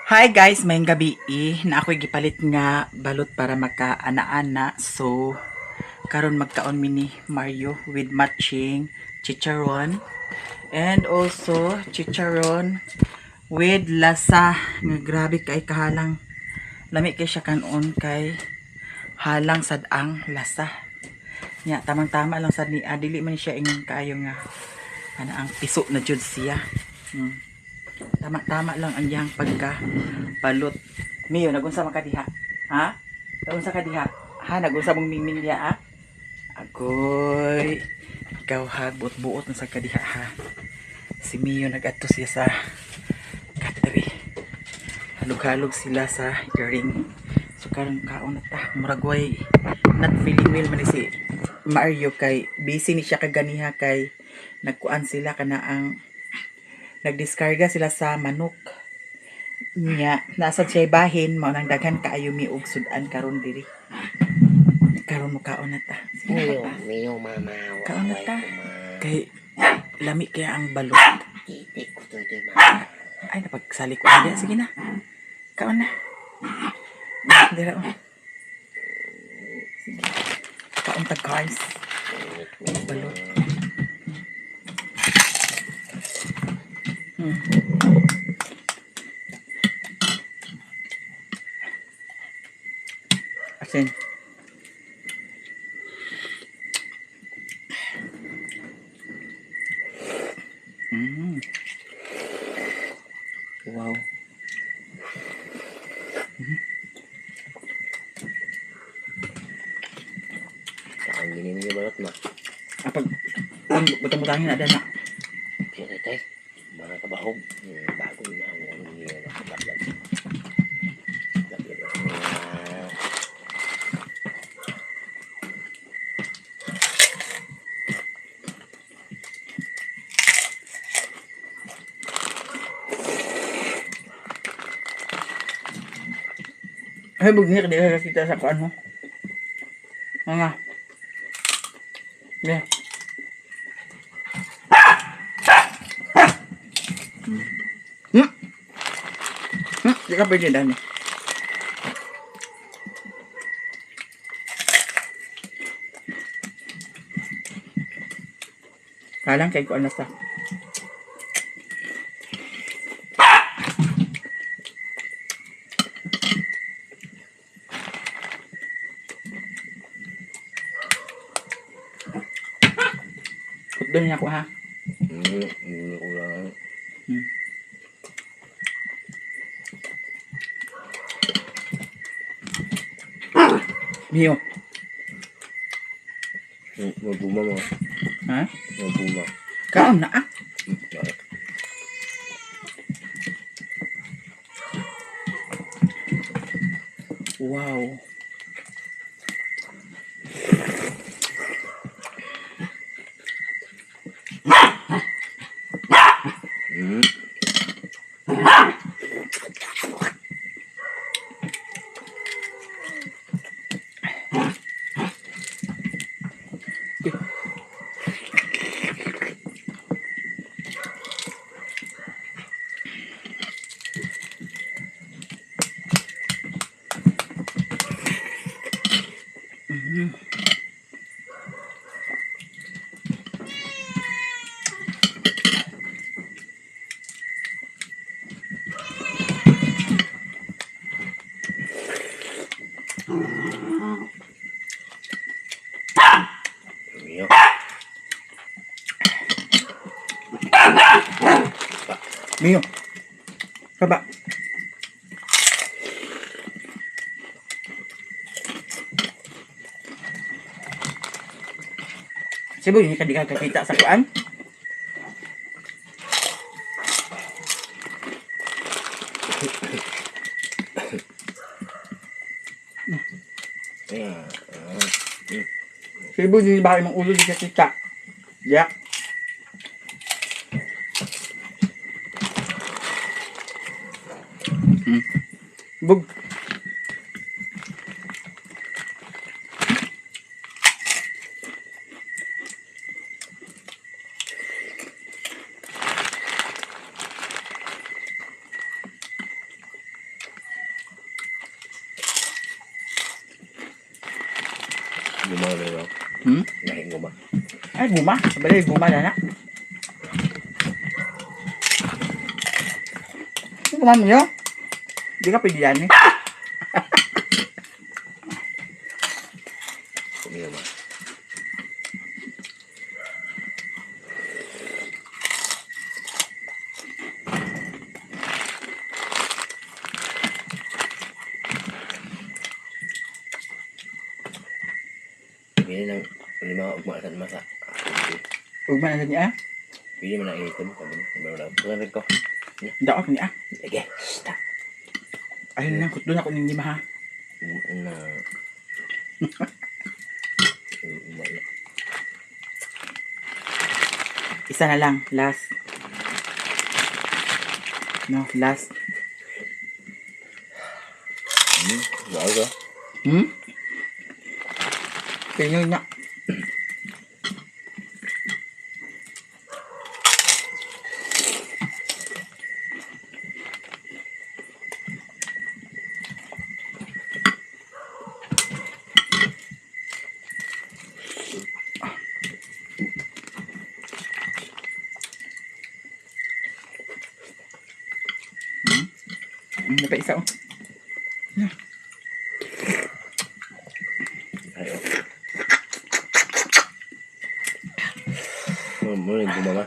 Hi guys, mayong gabi na ako'y gipalit nga balot para makaana-ana. So, karon magkaon mini Mario with matching chicharon and also chicharon with lasa nga grabe kay kahalang. Lami kay siya kanon kay halang sad ang lasa. Nya tamang-tama lang sad ni dili man siya ingon kaayo nga ana ang piso na jud siya. Tama-tama lang ang iyang pagka balot. Miyo, nagunsa man ka diha? Ha? Nagunsa ka diha? Ha? Nagunsa mong mingming diha ha? Agoy. Ikaw ha, buot-buot na sa kadiha ha. Si Miyo nag-ato siya sa katri. Halog-halog sila sa earring. So karon kaon na ta. Muragway. Not feeling well man si Mario kay busy ni siya kaganiha kay nagkuan sila kana ang nagdiskarga sila sa manok niya nasa siya bahin mao nang daghan kaayo mi og sudan karon diri karon mo kaon na ta Miyo, mama. kaon na ta Kuma. kay lami kaya ang balot Titik ko to di mama. ay napagsali ko na sige na kaon na dira oh sige kaon ta guys balot asin wow Saan gini niyo balot ma? apag butang-butangin ada na Kaya tay. Mga kabahog. Bago na ang niyo na kabaglag. ay bugir di kita sa kuan mo nga yeah. Di ka pwede dani. Kalang kay ko ano sa. Doon niya ko ha. Hindi ko lang. Mio. Mabuma mo. Ha? Mabuma. Kaon na ah. Wow. Miyo. Mio. Kaba. Sibo ini kan dikakita sa kuan. Sibo ini bahay ng ulo dikakita. Ya. Bug. Guma na yun. Hmm? Lahing guma. Ay, guma. Sabali, guma na na. Guma mo yun? Hindi ka pwede yan eh. Kumiyo ba? Bili ng lima ugma sa masa. Guma na niya. Bili mo na itom. Sabi mo. Sabi mo. Kulang ko. Daot niya. Sige. Stop. Ayun na, doon ako ng lima ha. Na. Isa na lang, last. No, last. Gawin ko. Hmm? Pinyo niya. Dapat isa oh. Ayo. Muna yung guma ma.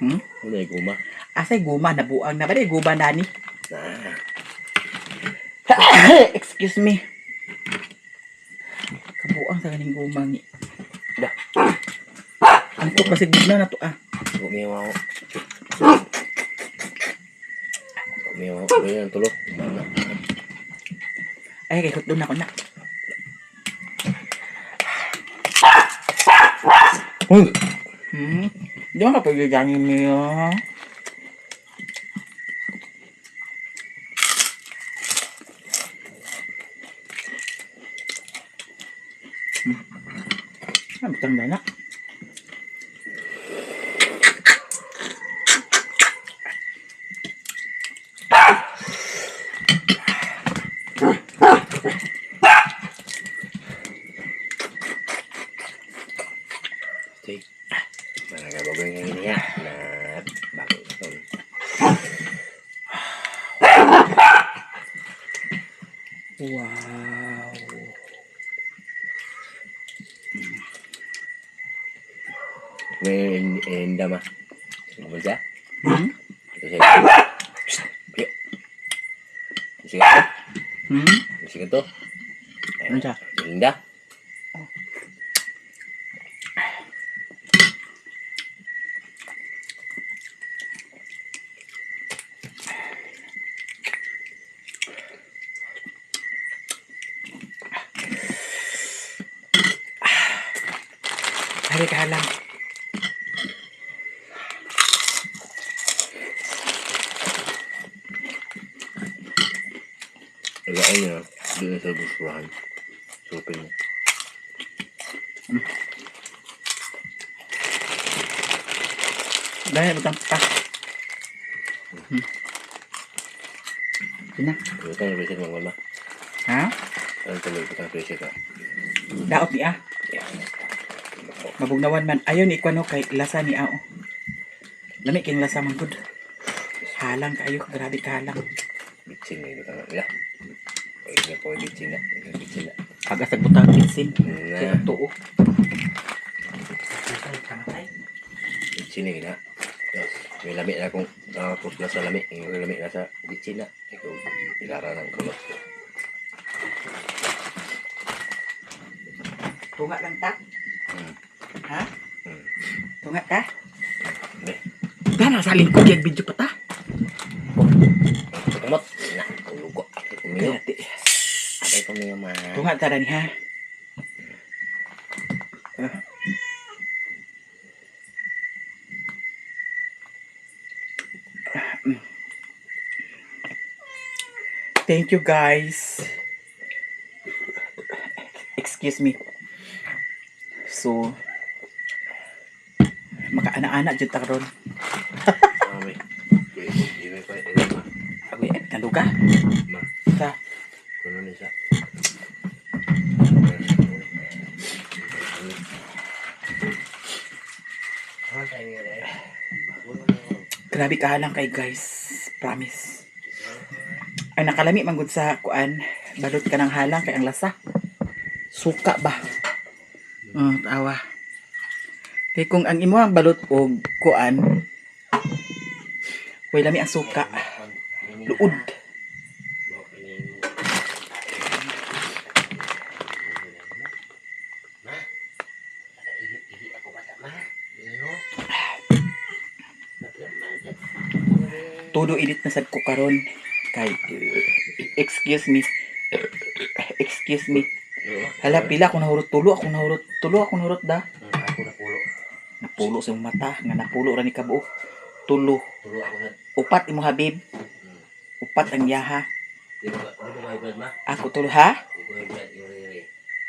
Hmm? Muna yung guma. Asay guma, nabuang na ba? Guma na ni. Nah. Excuse me. Kabuang sa ganing guma ni. Da. Antok kasi guna na to ah. Gumiyaw ako. Gumiyaw ako. Gumiyaw ang tulo. Mana. Ay, kay doon ako na. Uy! Di ba kapag gagangin mo yun? Tanda na. Sige. Managabagawin yang ini ya. Nah, bagus. Wow. May inda ma. Bisa? Hmm? Sige. Yuk. Sige. Hmm? Sige to. Ano siya? Inda. Hari ka lang. Ilaan niya. Doon sa busurahan. Supin niya. Dahil butang pa. Sina? Ito ang reset mga mama. Ha? Ano tuloy ito ang reset ka? Daot ni ah. Mabugnawan man. Ayaw ni Ikwano kay lasa ni Ao. Lami king lasa man good. Halang kayo. Grabe ka halang. Bitsin na ito ka nga. Pwede na po bitsin na. Bitsin na. Pag-asag butang bitsin. Na. Kaya tuo. Bitsin na gina. Yes. May lamig na akong nakapusla sa lamig. May lamig na sa bitsin na. Ikaw, ilara ng kulot. Tunga lang ta. Ha? Hmm. Tunga ta. Hindi. Dana sa lingkod yung video pa ta. Tukamot. Na, tulugo. Kumiyo. Kaya ti. Abay kumiyo ma. Tunga ta rin ha. Thank you guys. Excuse me. So, makaana-ana dyan ta karon. Abay. Ibay pa. Ibay ma. Ako eh, naluga. Ma. Sa, Kuno ni siya. Grabe ka lang kay guys. Promise. Ay nakalami man gud sa kuan. Balot ka ng halang kay ang lasa. Suka ba? Tawa. Kay kung ang imo ang balot og kuan, way lami ang suka. Luod. Todo edit na sad ko karon kay excuse me. Excuse me. Hala pila ako nahurot tulo ako nahurot da. Ako na pulo. Napulo sa imong mata nga napulo ra ni kabuo. Tulo. Tulo ako na. Upat imo habib. Upat ang yaha. Di ba high blood ma? Ako tulo ha? Di ko high blood yung riri.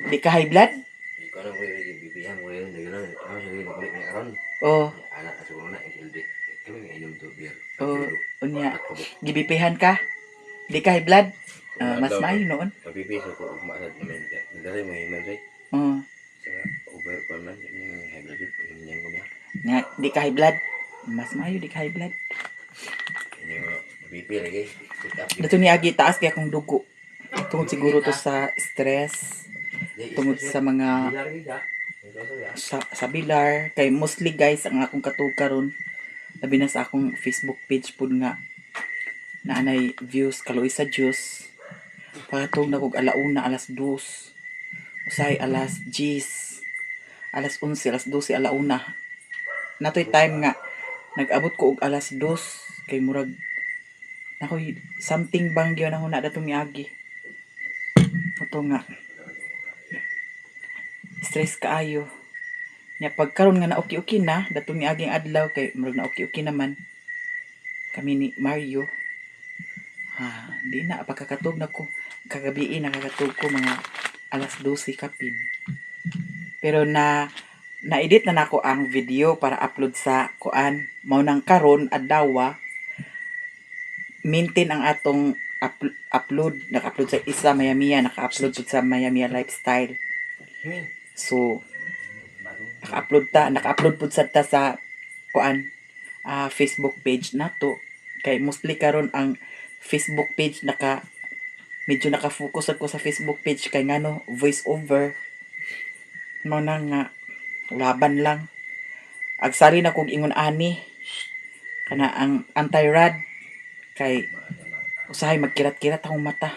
Di ka high blood? Di ko alam kung yung bibihan mo yun. Di ko lang. Ako siya rin nakulit niya karon. Oh, Anak kasi ko na hindi. Kami nga inom to beer. oh, unya. Gibipihan ka? Di ka high blood? Mas maayo noon. Mapipiso ko umasad namin. Nagdari mo himan rin. Oh, Sa over ko man. Yung high blood yun. Yung yan ko niya. nga, di ka high blood. Mas maayo di ka high blood. Yung mapipi lagi. Dato ni agi taas kaya kung dugo. Tungod siguro to sa stress, tungod sa mga sa bilar kay mostly guys ang akong katug karon labi na sa akong Facebook page pud nga naanay views kaloy sa Diyos patong na kog alauna alas 2 usay alas 10 alas 11 alas 12 alauna natoy time nga nag-abot ko og alas 2 kay murag nakoy something bang gyud na huna datong miagi ito nga stress kaayo nya pagkaron nga na okay na datong miaging adlaw kay murag na okay naman kami ni Mario di na pagkakatog na ko kagabi nakakatog ko mga alas 12 kapin pero na-edit na nako ang video para upload sa kuan mao nang karon adlaw maintain ang atong upload naka-upload sa isa Maya-Mia naka-upload pud sa Maya-Mia lifestyle so naka-upload pud sa ta sa kuan Facebook page nato kay mostly karon ang Facebook page medyo naka-focus ako sa Facebook page kay ngano voice over mo nang nga laban lang agsari na kog ingon ani kana ang anti-rad kay usahay magkirat-kirat akong mata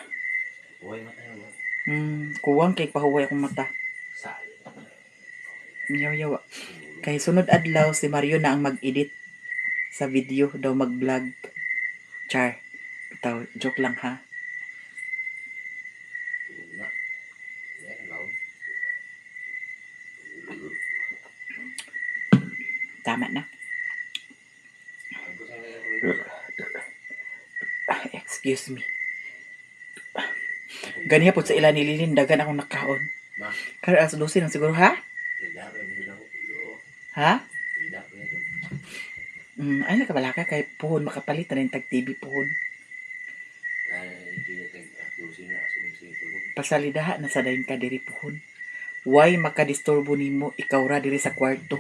kuwang kay pahuway akong mata yaw kay sunod adlaw si Mario na ang mag-edit sa video daw mag-vlog char bitaw joke lang ha tama na excuse me ganiya po sa ilan nililin dagan akong nakaon kaya alas 12 lang siguro ha ay nakabalaka kay puhon makapalit na yung tag TV puhon pasalidaha na sa dayon ka diri puhon why makadisturbo nimo ikaw ra diri sa kwarto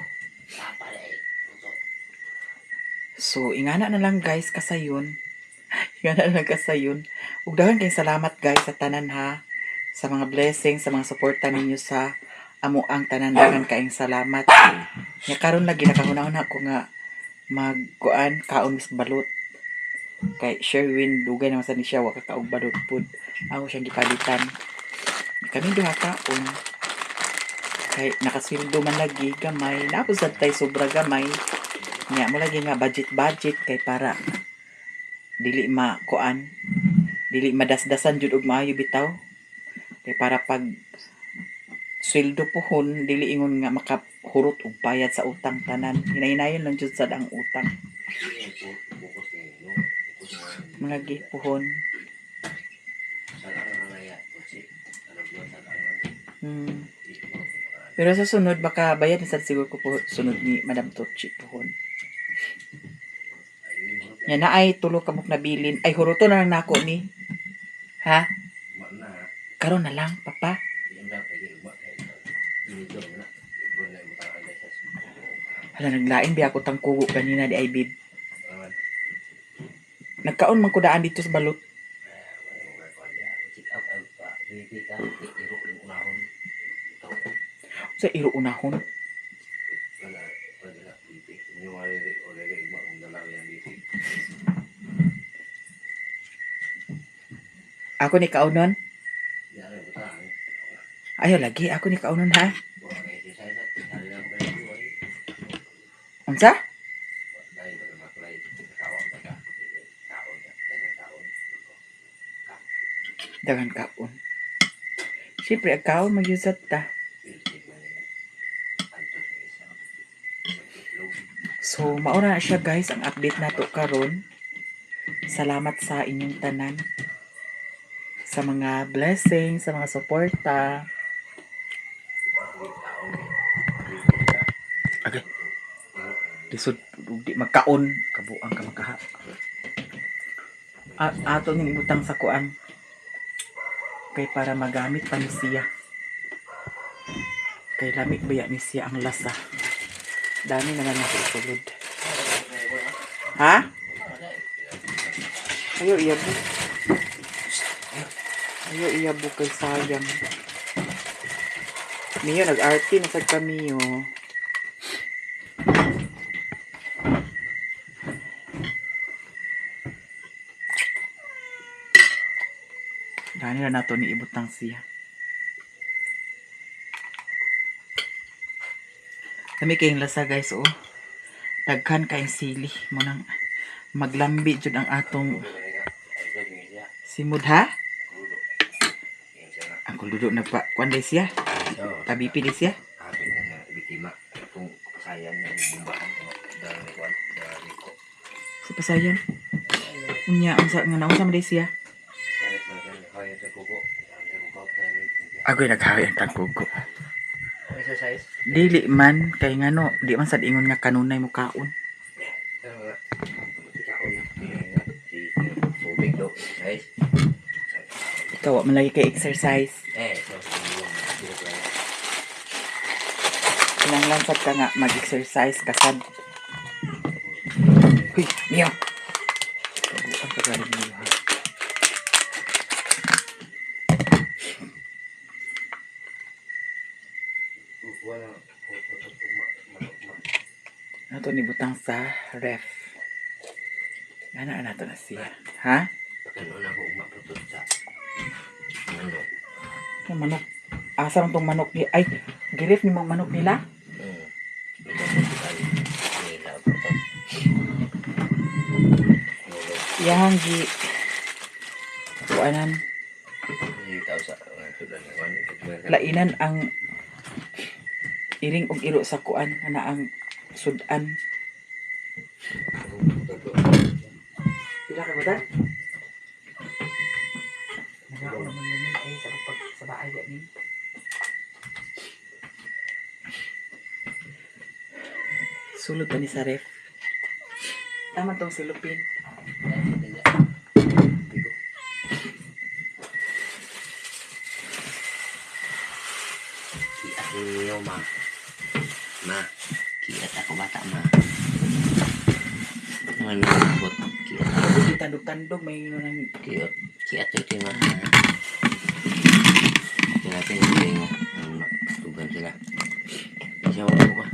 so ingana na lang guys kasayon ug daghan kay salamat guys sa tanan ha sa mga blessings sa mga suporta ninyo sa amo ang tanan daghan kaayong salamat nya karon lagi nakahuna-huna ko nga magkuan kaon mis balot kay Sherwin dugay naman sa ni siya wa ka kaog balot pud ako siyang gipalitan kami duha kaon kay nakasweldo man lagi gamay napod sad tay sobra gamay nya mo lagi nga budget kay para dili madasdasan jud og maayo bitaw kay para pag sweldo pohon dili ingon nga makahurot og bayad sa utang tanan hinay-hinayon lang jud sad ang utang mga pohon pero sa sunod baka bayad na sad siguro ko po sunod ni Madam Tochi pohon yan na ay tulo kamok na bilin ay huruto na lang nako ni ha karon na lang papa hala naglain biya ko tang kugo kanina di ay bib Nagkaon man ko daan dito sa balot. Check up ang pa. Hindi ka. Iro yung unahon. Sa iro unahon. Wala. Wala. Hindi. Yung already. Already. Ang dalaw yan dito. Ako ni kaunon. Yan ang butang. Ayaw lagi. Ako ni kaunon ha. Buwan na exercise at tinali lang ba yung buhay. Unsa? Dahil ba naman kulay. Tawag ka ka. Taon ka. Dagang taon. Dagan kaon. Siyempre, ang kaon magyusat ta. So, mauna na siya guys ang update nato karon. Salamat sa inyong tanan. Sa mga blessings, sa mga suporta. Okay. Lisod, di magkaon. Kabuang ka makaha. Ato ning ibutang sa kuan. Kay para magamit pa ni siya. Kay lamig baya ni siya ang lasa. Dami na lang ako isulod. Ha? Ayaw iyabo. Ayaw iyabo kay sayang. Miyo, nag-arty na sa kami, oh. Dahil na nato ni ibutang siya. Kami kayong lasa guys, oh. Daghan kayong sili. Munang maglambi jud ang atong simud ha? Ang kuldudo nagpa kuanday siya. Tabi pili siya. Akin na biktima. Kung kasayan ng bumbahan. Dari ko. Sa pasayan. Unya, ang sa nga naon sa maday siya. Ago'y naghawi ang tagkuko. Exercise. Dili man, kay ngano, di man sad ingon nga kanunay mo kaon. Tubig do. Exercise. Ikaw, wa man lagi kay exercise. Kinanglan sad ka nga mag-exercise kasad. Huy, Mio! Kabuang ka galing Mio, ha? Ano to ni butang sa ref? Ano to na siya? Ha? Ano na ko maputot sa manok. Yung manok. Asa man tong manok ni ay girif ni mong manok nila? Yang gi kuanan lainan ang iring og iro sa kuan ana ang sudan. Pila ka ba ta? Nagawa naman namin ay sa baay ni. Sulod ni sa ref. Tama tong silupin. Kiat niyo ma. Ma, kiat ako bata ma. Ano bot kiat. Hindi tandog-tandog may yun ng Kiat, kiat ito ma. Natin yung tugan sila. Siya ako ba?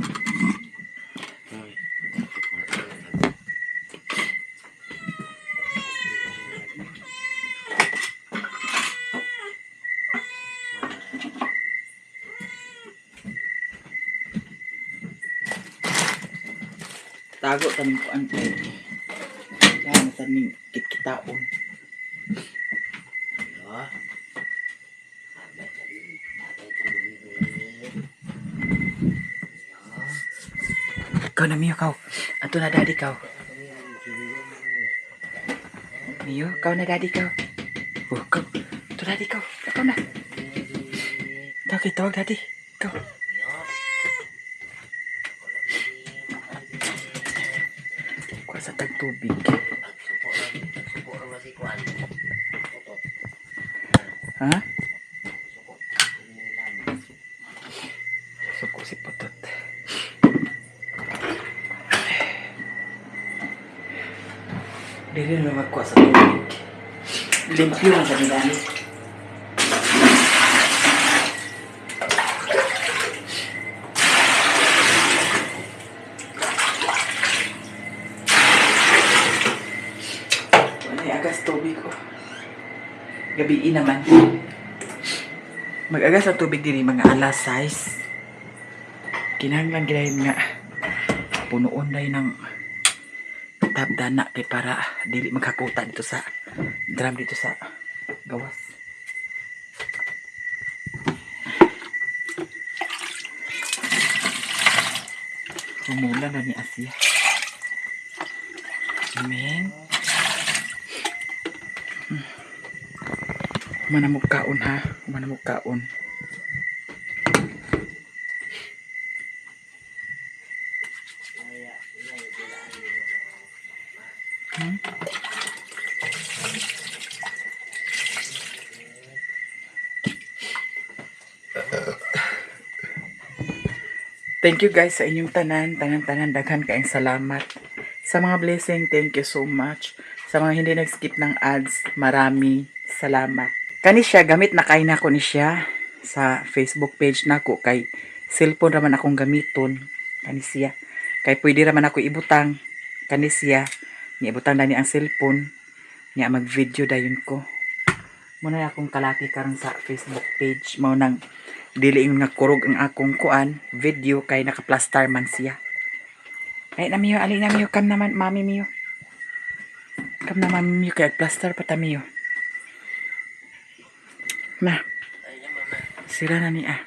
tago taning kuan kay. Yan taning kitkitaon. Kau na Mio kau. Ato na daddy kau. Mio, kau na daddy kau. Kau. Ato daddy kau. Kau na. Kau kita tawag daddy. Kau. Kuha sa tagtubig. Ha? Suko si Putot. Dili na magkuha sa tubig. Limpyo man sa nilani. Wala yung agas tubig ko. Gabiin naman. Mag-agas ang tubig din mga alas 6. Kinahanglan ginahin nga punuon na ng tabdana kay para dili magkakuta dito sa drum dito sa gawas. Humula na ni Asia. Amen. Manamog kaon ha. Manamog kaon. Thank you guys sa inyong tanan, daghan kaayong salamat. Sa mga blessing, thank you so much. Sa mga hindi nag-skip ng ads, marami salamat. Kani siya, gamit na kay nako ni siya sa Facebook page nako kay cellphone raman akong gamiton kani siya. Kay pwede raman ako ibutang kani siya. Ni ibutang na ni ang cellphone. Niya mag-video dayon ko. Muna akong kalaki karon sa Facebook page mao nang dili nga kurog ang akong kuan video kay naka-plaster man siya. Ay na miyo, ali na miyo, kam naman mami miyo. Kam na mami miyo kay plaster pa ta miyo. Na. Sira na ni ah.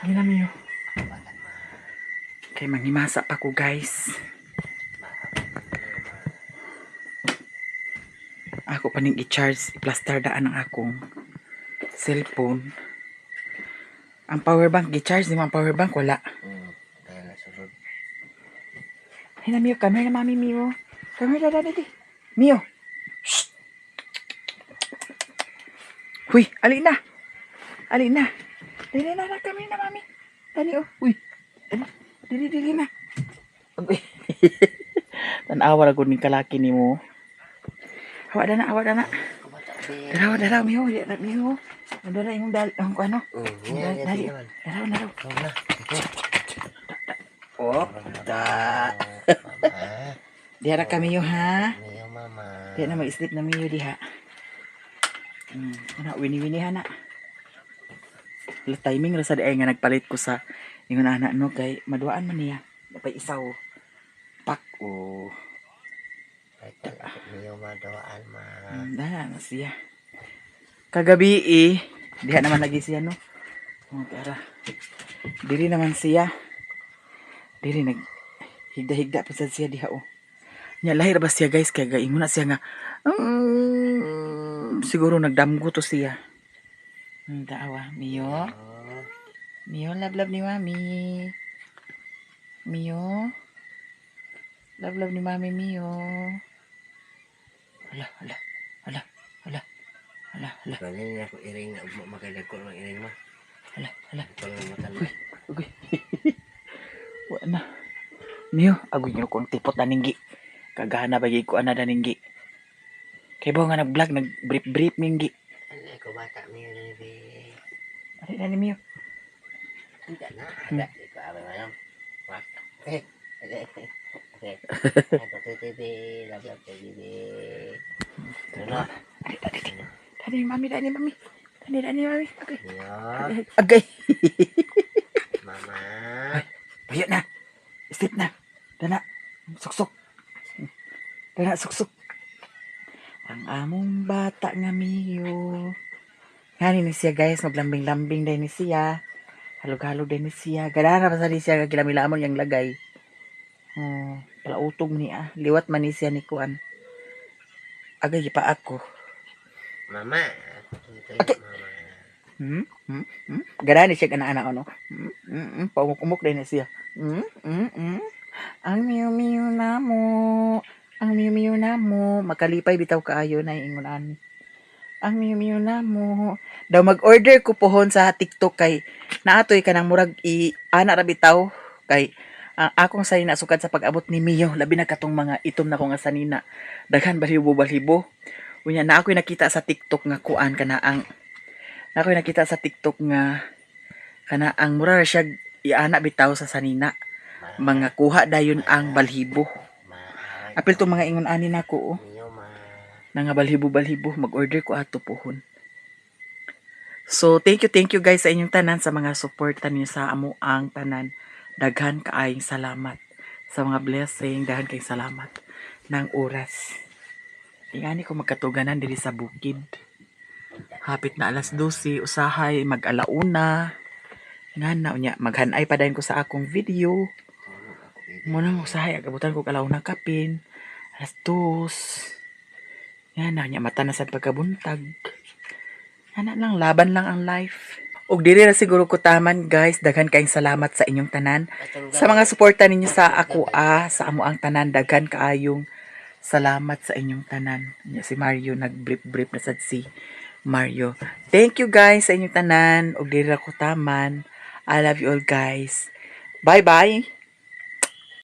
Ali na miyo. Kay manghimasa pa ko guys. Ako pa ning i-charge, i-plaster daan ang akong cellphone. Ang power bank, i-charge di mo ang power bank, wala. Kaya nasunod. Ay na Mio, come here na mami Mio. Come here, dada. Mio. Shh. Huy, ali na. Ali na. Dili na, come here na mami. Dali oh. Huy. Dili na. Tanawa ra gud ning kalaki nimo. Awak dah nak. Daraw, Mio. Mio. Daraw imong ang ano? Dali. Daraw. Oh, tak. Dia ra kami yo ha. Mio mama. Dia na mag-sleep na Mio diha. Ana wini ha na. La timing ra sa di ay nga nagpalit ko sa ingon anak no kay maduaan man niya. Dapat isaw. Pak oh. Mio madoan ma. Dala na siya. Kagabi diha naman lagi siya no. Oh, tara. Dili naman siya. Dili nag higda-higda pa siya diha oh. Nya lahir ba siya guys kay gaingon na siya nga siguro nagdamgo to siya. Daawa, Mio. Mio, love ni mami. Mio. Love ni mami Mio. Hala. Kanya ako iring na magalag ko ng iring mo. Hala. Parang matalo. Uy. Wa na. Mio, agoy nyo kung tipot na ninggi. Kagahana bagay ko ana na ninggi. Kaya ba nga nag-vlog, nag-brief ninggi. Ano ko bata Mio na be. Ano na ni Mio? Hindi na. Ada. Ikaw abay mo lang. Wak. Ito TV. Love TV. Ano? Dani mami. Okay. Mio. Agay. Mama. Bayot na. Sleep na. Dana. Suksok. Ang among bata nga Mio. Ngani ni siya guys. Maglambing-lambing din ni siya. Halog-halog din ni siya. Gadana pa sa ni siya. Kilamilamon yung lagay. Palautog niya. Liwat man ni siya ni Kuan. Agay pa ako. Mama. Okay. Gadana siya anak-anak ano. Paumuk-umuk din ni siya. Ang Mio na mo. Makalipay bitaw kaayo na ingunan. Ang Mio na mo. Daw mag-order ko pohon sa TikTok kay naatoy ka ng murag ana ra bitaw kay ang akong sanina sukad sa pag-abot ni Mio, labi na katong mga itom na ko nga sanina. Daghan balhibo-balhibo. Unya na ako'y nakita sa TikTok nga kuan kana ang na ako'y nakita sa TikTok nga kana ang mura ra siya iana bitaw sa sanina. Mga kuha dayon ang balhibo. Apil to mga ingon ani nako oh. Na nga balhibo-balhibo mag-order ko ato pohon. So thank you guys sa inyong tanan sa mga suporta niyo sa amo ang tanan. Daghan kaayong salamat sa mga blessing, daghan kayong salamat ng oras. Ingani ko magkatuganan diri sa bukid. Hapit na alas 12, usahay mag-alauna. Nga na unya maghanay pa dayon ko sa akong video. Muna usahay agabutan ko kalauna kapin. Alas 2. Nga na unya mata na sa pagkabuntag. Ana lang laban lang ang life. Og diri na siguro ko taman guys, daghan kayong salamat sa inyong tanan. Sa mga suporta ninyo sa ako sa amo ang tanan, daghan kaayong salamat sa inyong tanan. Si Mario nag-brief na sad si Mario. Thank you guys sa inyong tanan. Og diri ra ko taman. I love you all guys. Bye bye.